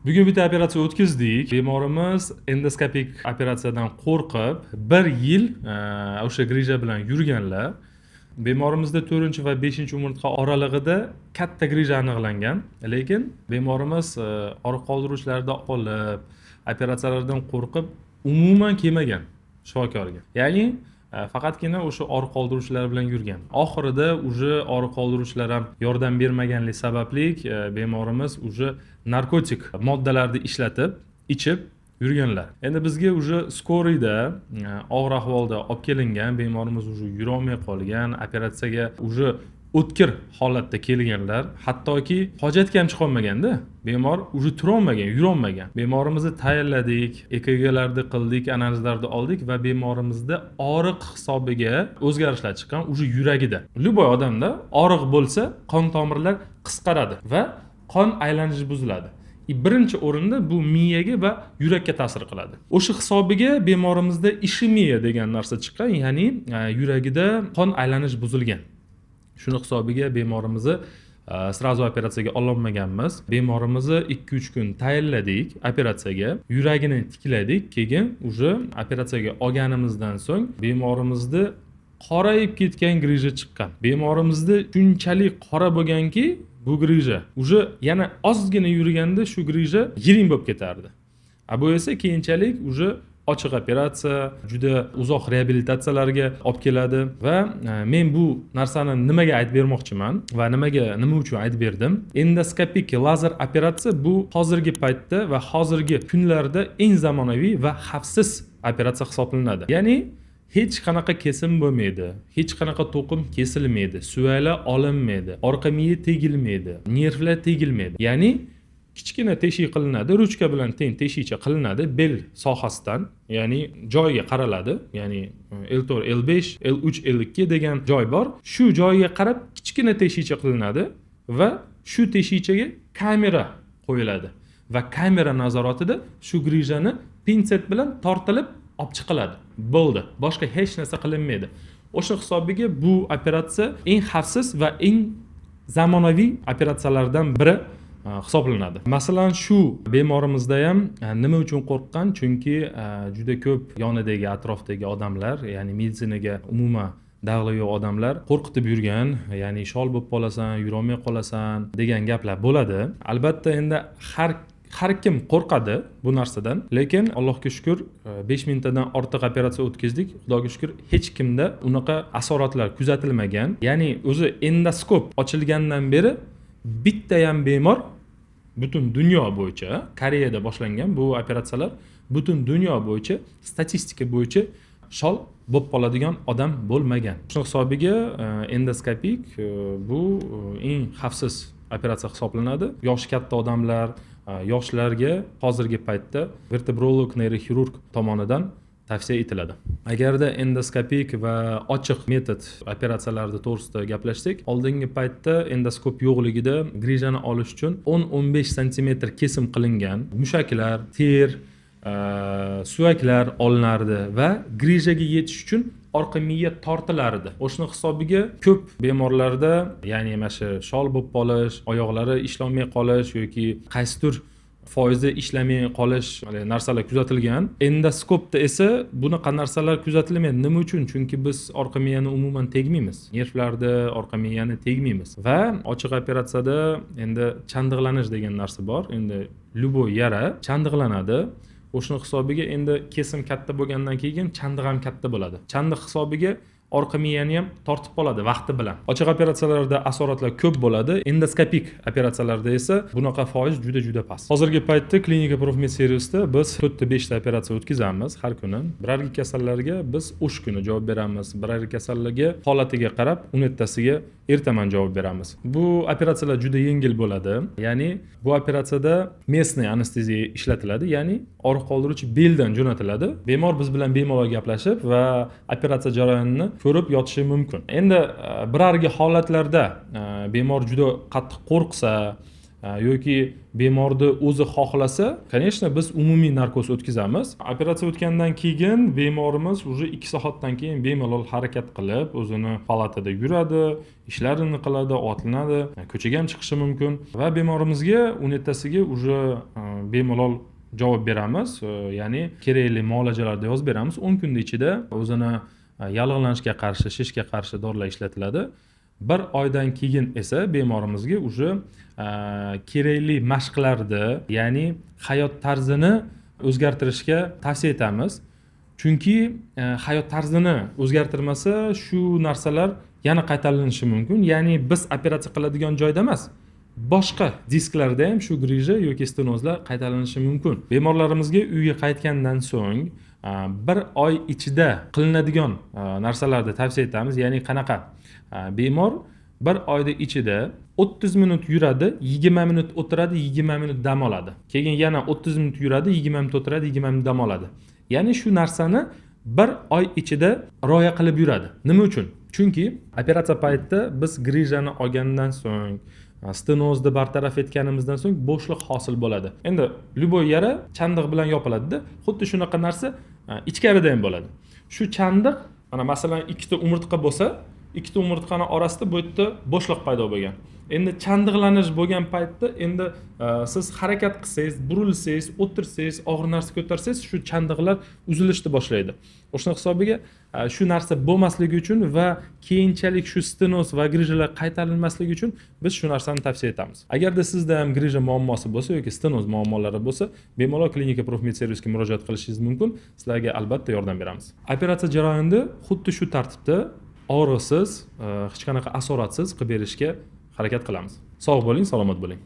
Bugun bitta operatsiya o'tkazdik. Bemorimiz endoskopik operatsiyadan qo'rqib 1 yil o'sha grija bilan yurganlar. Bemorimizda 4 va 5 umurtqa oralig'ida katta grija aniqlangan. Lekin bemorimiz og'riq qoldiruvchilarda qolib, operatsiyalardan qo'rqib umuman kelmagan shifokorga. Ya'ni faqatgina o'sha og'riq qoldiruvchilar bilan yurgan. Oxirida uje og'riq qoldiruvchilar ham yordam bermaganligi sababli bemorimiz uje narkotik moddalarni ishlatib, ichib yurganlar. Endi bizga uje skoriyda og'ir ahvolda olib kelingan, bemorimiz uje yura olmay qolgan, operatsiyaga uje o'tkir holatda kelganlar, hattoki hojatga ham chiqa olmaganda, bemor uje tura olmagan, yura olmagan. Bemorimizni tayyorladik, EKG'larni qildik, analizlarni oldik va bemorimizda og'riq hisobiga o'zgarishlar chiqqan uje yuragida. Любой odamda og'riq bo'lsa, qon tomirlar qisqaradi va qon aylanishi buziladi. Birinchi o'rinda bu miyaga va yurakka ta'sir qiladi. O'sha hisobiga bemorimizda ishemiya degan narsa chiqqan, ya'ni yuragida qon aylanish buzilgan. Shuni hisobiga bemorimizni srazu operatsiyaga ololmaganmiz. Bemorimizni 2-3 kun tayyorladik operatsiyaga, yuragini tikladik, keyin uje operatsiyaga olganimizdan so'ng bemorimizni qorayib ketgan grija chiqqan. Bemorimizda shunchalik qora bo'lganki, bu grija uje yana ozgina yurganda shu grija yiring bo'lib ketardi. Bu esa keyinchalik uje ochiq operatsiya, juda uzoq reabilitatsiyalarga olib keladi va men bu narsani nimaga aytib bermoqchiman va nima uchun aytib berdim? Endoskopik lazer operatsiya bu hozirgi paytda va hozirgi kunlarda eng zamonaviy va xavfsiz operatsiya hisoblanadi. Ya'ni hech qanaqa kesim bo'lmaydi, hech qanaqa to'qim kesilmaydi, suvaylar olinmaydi, orqa miya tegilmaydi, nervlar tegilmaydi. Ya'ni kichkina teshik qilinadi, ruchka bilan teng teshikcha qilinadi bel sohasidan, ya'ni joyiga qaraladi, ya'ni L4, L5, L3, L2 degan joy bor. Shu joyiga qarab kichkina teshikcha qilinadi va shu teshikchaga kamera qo'yiladi va kamera nazoratida shu grijani pinset bilan tortilib olib chiqiladi. Bo'ldi. Boshqa hech narsa qilinmaydi. O'sha hisobiga bu operatsiya eng xavfsiz va eng zamonaviy operatsiyalardan biri hisoblanadi. Masalan, shu bemorimizda ham nima uchun qo'rqqan? Chunki juda ko'p yonidagi atrofdagi odamlar, ya'ni meditsinaga umuman dag'li yo'q odamlar qo'rqitib yurgan, ya'ni shol bo'lib qolasan, yura olmay qolasan degan gaplar bo'ladi. Albatta endi har kim qo'rqadi bu narsadan, lekin Allohga shukr 5000 tadan ortiq operatsiya o'tkazdik. Xudoga shukr hech kimda unaqa asoratlar kuzatilmagan. Ya'ni o'zi endoskop ochilgandan beri bitta ham bemor butun dunyo bo'yicha, Koreyada boshlangan bu operatsiyalar, butun dunyo bo'yicha statistika bo'yicha shol bo'lib qoladigan odam bo'lmagan. Shu hisobiga endoskopik bu eng xavfsiz operatsiya hisoblanadi. Yoshi katta odamlar, yoshlarga hozirgi paytda vertebrolog neyroxirurg tomonidan tavsiya etiladi. Agarda endoskopik va ochiq metod operatsiyalarida to'g'risida gaplashsak, oldingi paytda endoskop yo'qligida grijani olish uchun 10-15 sm kesim qilingan mushaklar, ter, suyaklar olinardi va grijaga yetish uchun orqa miya tortilardi. O'shning hisobiga ko'p bemorlarda, ya'ni mana shu shol bo'lib qolish, oyoqlari ishlolmay qolish yoki qaysidir foizi ishlamay qolish narsalar kuzatilgan. Endoskopda esa bunaqa narsalar kuzatilmaydi. Nima uchun? Chunki biz orqa miyani umuman tegmaymiz. Nervlarni, orqa miyani tegmaymiz. Va ochiq operatsiyada endi chandiqlanish degan narsa bor. Endi любой yara chandiqlanadi. O'shning hisobiga endi kesim katta bo'lgandan keyin chandiq ham katta bo'ladi. Chandiq hisobiga orqa miyani ham tortib qoladi vaqti bilan. Ochiq operatsiyalarda asoratlar ko'p bo'ladi. Endoskopik operatsiyalarda esa bunaqa foiz juda past. Hozirgi paytda klinika Profmed servisda biz 4-5 ta operatsiya o'tkazamiz har kuni. Birorta kasallarga biz o'sha kuni javob beramiz. Birorta kasallarga holatiga qarab 10tasiga ertaman javob beramiz. Bu operatsiyalar juda yengil bo'ladi. Ya'ni bu operatsiyada местный anesteziya ishlatiladi, ya'ni og'riq qoldiruvchi beldan jo'natiladi. Bemor biz bilan bemalol gaplashib va operatsiya jarayonini ko'rib yotishi mumkin. Endi birorta holatlarda bemor juda qattiq qo'rqsa yoki bemorni o'zi xohlasa, конечно, biz umumiy narkoz o'tkazamiz. Operatsiya o'tgandan keyin bemorimiz уже 2 soatdan keyin bemalol harakat qilib, o'zini palatada yuradi, ishlarini qiladi, otlanadi, ko'chaga ham chiqishi mumkin va bemorimizga o'n ertasiga уже bemalol javob beramiz, ya'ni kerakli muolajalarni yozib beramiz. 10 kun ichida o'zini yallig'lanishga qarshi, shishga qarshi dorilar ishlatiladi. Bir oydan keyin esa bemorimizga уже kerakli mashqlarni, ya'ni hayot tarzini o'zgartirishga tavsiya etamiz. Chunki hayot tarzini o'zgartirmasa, shu narsalar yana qaytarilishi mumkin. Ya'ni biz operatsiya qiladigan joyda emas, boshqa disklarda ham shu grija yoki stenozlar qaytarilishi mumkin. Bemorlarimizga uyga qaytgandan so'ng bir oy ichida qilinadigan narsalarni tavsiya etamiz. Ya'ni qanaqa? Bemor bir oyda ichida 30 minut yuradi, 20 minut o'tiradi, 20 minut dam oladi. Keyin yana 30 minut yuradi, 20 minut o'tiradi, 20 minut dam oladi. Ya'ni shu narsani bir oy ichida rioya qilib yuradi. Nima uchun? Chunki operatsiya paytida biz grijani olgandan so'ng, stenozni bartaraf etganimizdan so'ng bo'shliq hosil bo'ladi. Endi любой yara chandiq bilan yopiladi-da. Xuddi shunaqa narsa ichkarida ham bo'ladi. Shu chandiq, mana masalan, ikkita umurtqa bo'lsa, ikkita umurtqani orasida bu yerda bo'shliq paydo bo'lgan. Endi chandiqlanish bo'lgan paytda endi siz harakat qilsangiz, burilsangiz, o'tirsangiz, og'ir narsa ko'tarsangiz, shu chandiqlar uzilishni boshlaydi. O'sha hisobiga shu narsa bo'lmasligi uchun va keyinchalik shu stenoz va grijalar qaytarilmasligi uchun biz shu narsani tavsiya etamiz. Agarda sizda ham grija muammosi bo'lsa yoki stenoz muammolari bo'lsa, bemalol klinika Profmed servisga murojaat qilishingiz mumkin. Sizlarga albatta yordam beramiz. Operatsiya jarayonida xuddi shu tartibda og'riqsiz, hech qanaqa asoratsiz qilib berishga harakat qilamiz. Sog' bo'ling, salomat bo'ling.